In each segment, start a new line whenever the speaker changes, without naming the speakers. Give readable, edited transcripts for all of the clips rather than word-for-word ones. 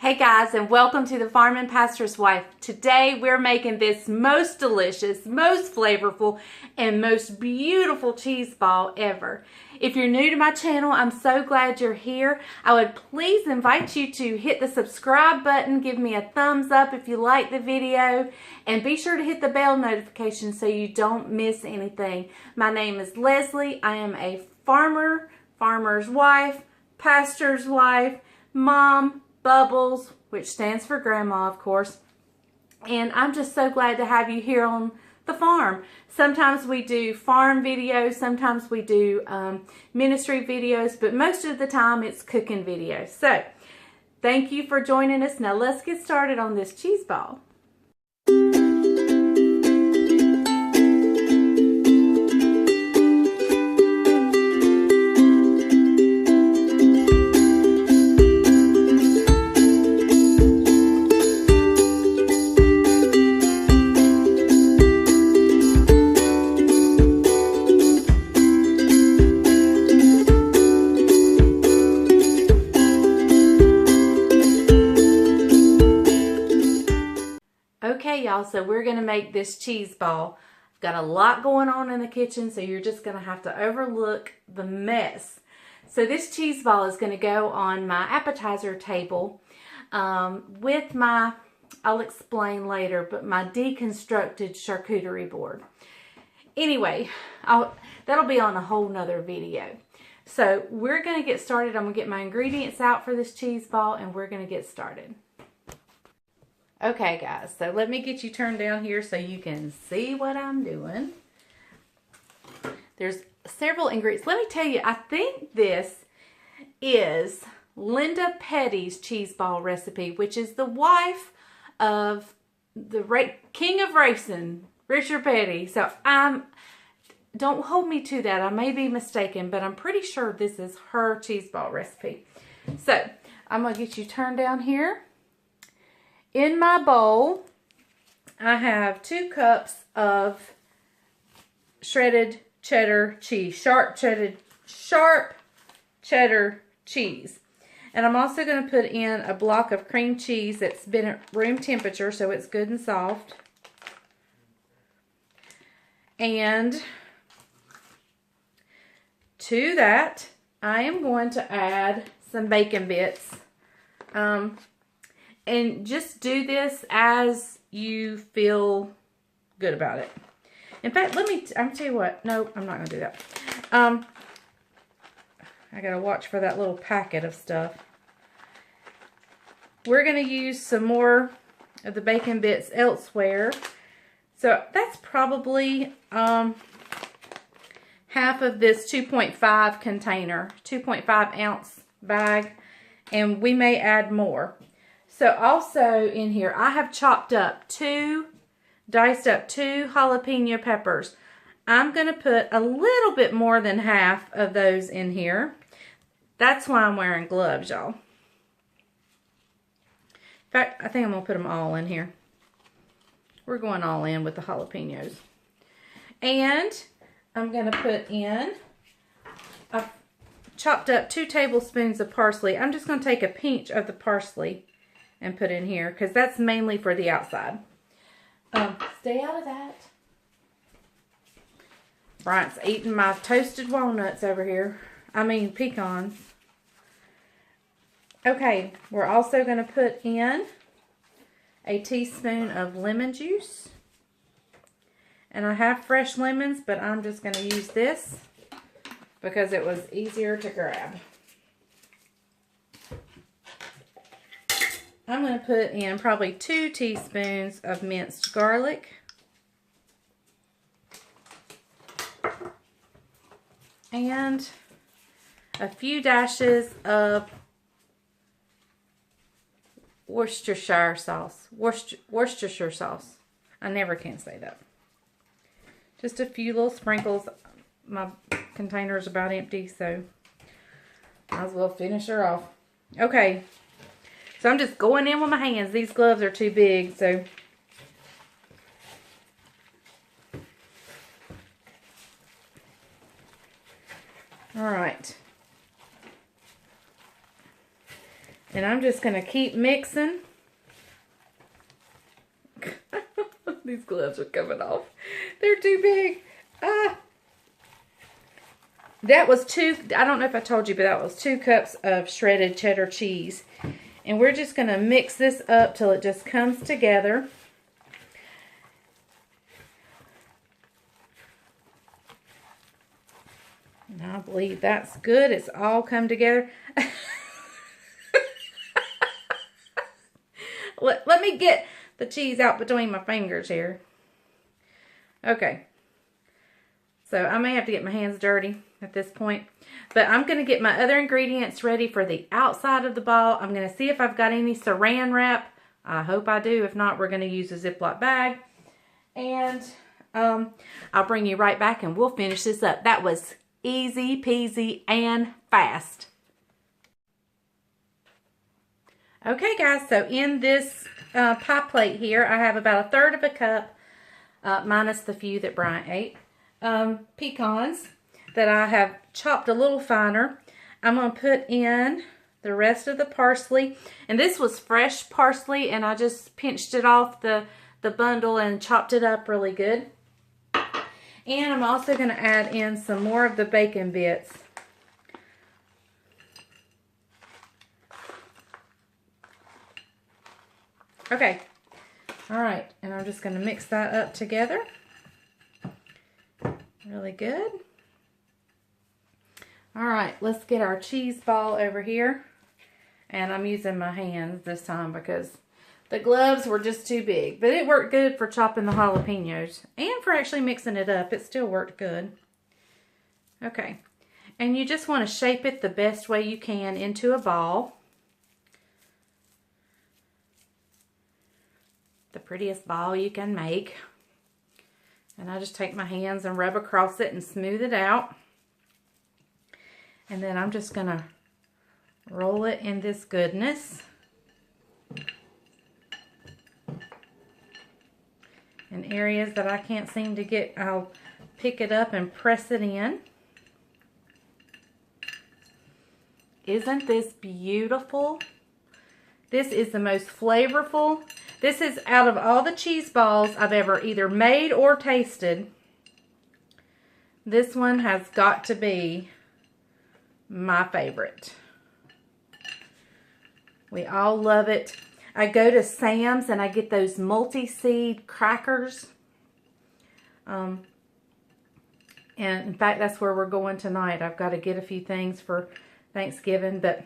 Hey guys, and welcome to the Farm and Pastor's Wife. Today we're making this most delicious, most flavorful, and most beautiful cheese ball ever. If you're new to my channel, I'm so glad you're here. I would please invite you to hit the subscribe button, give me a thumbs up if you like the video, and be sure to hit the bell notification so you don't miss anything. My name is Leslie. I am a farmer, farmer's wife, pastor's wife, mom, Bubbles, which stands for grandma, of course. And I'm just so glad to have you here on the farm. Sometimes we do farm videos, sometimes we do ministry videos, but most of the time it's cooking videos. So, thank you for joining us. Now let's get started on this cheese ball. Okay, y'all, so we're going to make this cheese ball. I've got a lot going on in the kitchen, so you're just going to have to overlook the mess. So this cheese ball is going to go on my appetizer table with my, I'll explain later, but my deconstructed charcuterie board. Anyway, that'll be on a whole nother video. So we're going to get started. I'm going to get my ingredients out for this cheese ball, and we're going to get started. Okay guys, so let me get you turned down here so you can see what I'm doing. There's several ingredients. Let me tell you, I think this is Linda Petty's cheese ball recipe, which is the wife of the king of racing, Richard Petty. So don't hold me to that. I may be mistaken, but I'm pretty sure this is her cheese ball recipe. So I'm going to get you turned down here. In my bowl, I have 2 cups of shredded cheddar cheese, sharp cheddar cheese. And I'm also going to put in a block of cream cheese that's been at room temperature, so it's good and soft. And to that, I am going to add some bacon bits. And just do this as you feel good about it. In fact, I'm going to tell you what. No, I'm not going to do that. I got to watch for that little packet of stuff. We're going to use some more of the bacon bits elsewhere. So that's probably half of this 2.5 container, 2.5 ounce bag. And we may add more. So also in here, I have diced up 2 jalapeno peppers. I'm going to put a little bit more than half of those in here. That's why I'm wearing gloves, y'all. In fact, I think I'm going to put them all in here. We're going all in with the jalapenos. And I'm going to put in, I've chopped up 2 tablespoons of parsley. I'm just going to take a pinch of the parsley and put in here, because that's mainly for the outside. Stay out of that. Bryant's eating my toasted walnuts over here. I mean pecans. Okay, we're also going to put in a teaspoon of lemon juice. And I have fresh lemons, but I'm just going to use this because it was easier to grab. I'm going to put in probably 2 teaspoons of minced garlic. And a few dashes of Worcestershire sauce. Worcestershire sauce. I never can say that. Just a few little sprinkles. My container is about empty, so might as well finish her off. Okay. So I'm just going in with my hands. These gloves are too big, so. All right. And I'm just going to keep mixing. These gloves are coming off. They're too big. That was I don't know if I told you, but that was 2 cups of shredded cheddar cheese. And we're just going to mix this up till it just comes together. And I believe that's good. It's all come together. Let me get the cheese out between my fingers here. Okay. So I may have to get my hands dirty at this point. But I'm going to get my other ingredients ready for the outside of the ball. I'm going to see if I've got any saran wrap. I hope I do. If not, we're going to use a Ziploc bag. And I'll bring you right back and we'll finish this up. That was easy peasy and fast. Okay guys, so in this pie plate here, I have about 1/3 of a cup, minus the few that Brian ate, pecans that I have chopped a little finer. I'm going to put in the rest of the parsley. And this was fresh parsley, and I just pinched it off the bundle and chopped it up really good. And I'm also going to add in some more of the bacon bits. Okay. All right. And I'm just going to mix that up together. Really good. All right. Let's get our cheese ball over here. And I'm using my hands this time because the gloves were just too big. But it worked good for chopping the jalapenos. And for actually mixing it up. It still worked good. Okay. And you just want to shape it the best way you can into a ball. The prettiest ball you can make. And I just take my hands and rub across it and smooth it out. And then I'm just going to roll it in this goodness. In areas that I can't seem to get, I'll pick it up and press it in. Isn't this beautiful? This is the most flavorful. This is out of all the cheese balls I've ever either made or tasted. This one has got to be my favorite. We all love it. I go to Sam's and I get those multi-seed crackers. And in fact, that's where we're going tonight. I've got to get a few things for Thanksgiving, but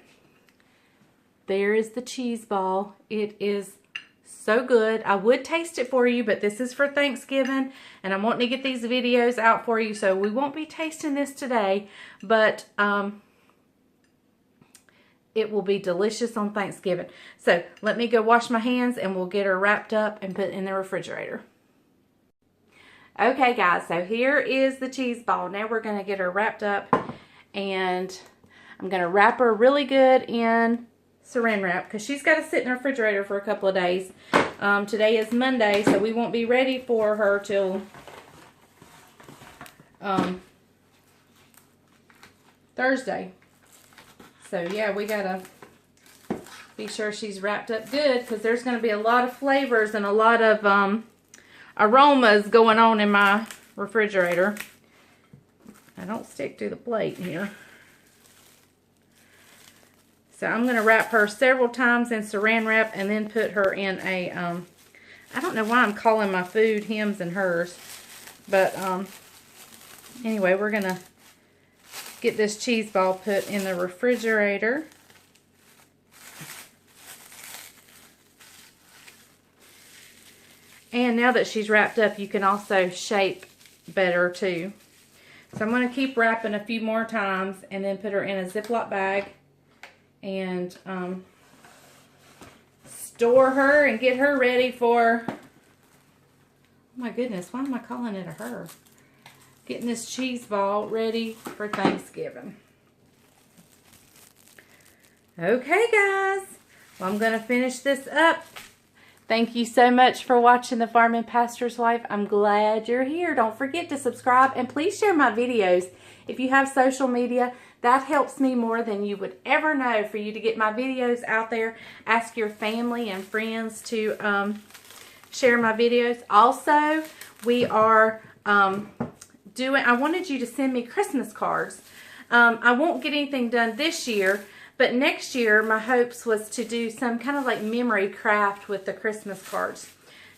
there is the cheese ball. It is so good. I would taste it for you, but this is for Thanksgiving, and I'm wanting to get these videos out for you, so we won't be tasting this today, but it will be delicious on Thanksgiving. So let me go wash my hands, and we'll get her wrapped up and put in the refrigerator. Okay, guys, so here is the cheese ball. Now we're going to get her wrapped up, and I'm going to wrap her really good in saran wrap because she's got to sit in the refrigerator for a couple of days. Today is Monday, so we won't be ready for her till Thursday. So yeah, we gotta be sure she's wrapped up good because there's going to be a lot of flavors and a lot of aromas going on in my refrigerator. I don't stick to the plate here. So I'm going to wrap her several times in saran wrap and then put her in a, I don't know why I'm calling my food hims and hers. But anyway, we're going to get this cheese ball put in the refrigerator. And now that she's wrapped up, you can also shape better too. So I'm going to keep wrapping a few more times and then put her in a Ziploc bag. And store her and get her ready for, oh my goodness, why am I calling it a her? Getting this cheese ball ready for Thanksgiving. Okay, guys. Well, I'm going to finish this up. Thank you so much for watching The Farming Pastor's Wife. I'm glad you're here. Don't forget to subscribe and please share my videos. If you have social media, That helps me more than you would ever know for you to get my videos out there. Ask your family and friends to share my videos. Also, we are I wanted you to send me Christmas cards. I won't get anything done this year, but next year my hopes was to do some kind of like memory craft with the Christmas cards.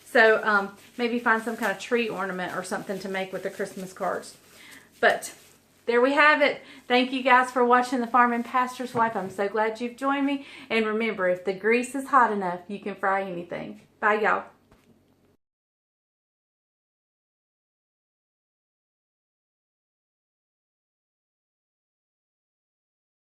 So maybe find some kind of tree ornament or something to make with the Christmas cards. But there we have it. Thank you guys for watching The Farm and Pastor's Wife. I'm so glad you've joined me. And remember, if the grease is hot enough, you can fry anything. Bye, y'all.